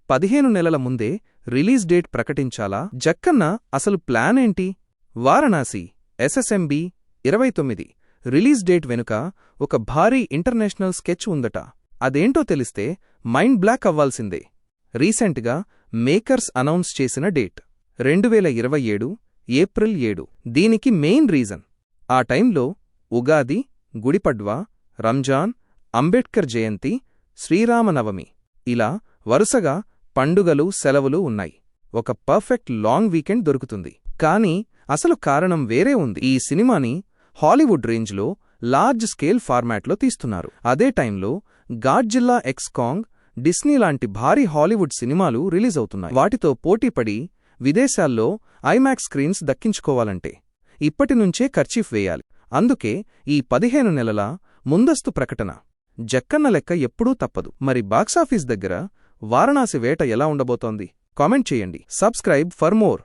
15 నెలల ముందే release date ప్రకటించాలా? జక్కన్న అసలు ప్లాన్ ఏంటి? వారణాసి SSMB 29 రిలీజ్ డేట్ వెనుక ఒక భారీ ఇంటర్నేషనల్ స్కెచ్ ఉందట. అదేంటో తెలిస్తే మైండ్ బ్లాక్ అవ్వాల్సిందే. రీసెంట్గా మేకర్స్ అనౌన్స్ చేసిన డేట్ 2027 ఏప్రిల్ 7. దీనికి మెయిన్ రీజన్ ఆ టైంలో ఉగాది, గుడిపడ్వా, రంజాన్, అంబేడ్కర్ జయంతి, శ్రీరామనవమి ఇలా వరుసగా పండుగలు, సెలవులు ఉన్నాయి. ఒక పర్ఫెక్ట్ లాంగ్ వీకెండ్ దొరుకుతుంది. కానీ అసలు కారణం వేరే ఉంది. ఈ సినిమాని హాలీవుడ్ రేంజ్లో లార్జ్ స్కేల్ ఫార్మాట్లో తీస్తున్నారు. అదే టైంలో గాడ్జిల్లా ఎక్స్ కాంగ్, డిస్నీ లాంటి భారీ హాలీవుడ్ సినిమాలు రిలీజ్ అవుతున్నాయి. వాటితో పోటీపడి విదేశాల్లో ఐమాక్స్ స్క్రీన్స్ దక్కించుకోవాలంటే ఇప్పటినుంచే ఖర్చీఫ్ వేయాలి. అందుకే ఈ 15 నెలల ముందస్తు ప్రకటన. జక్కన్న లెక్క ఎప్పుడూ తప్పదు. మరి బాక్సాఫీస్ దగ్గర వారణాసి వేట ఎలా ఉండబోతోంది? కామెంట్ చేయండి. Subscribe for more.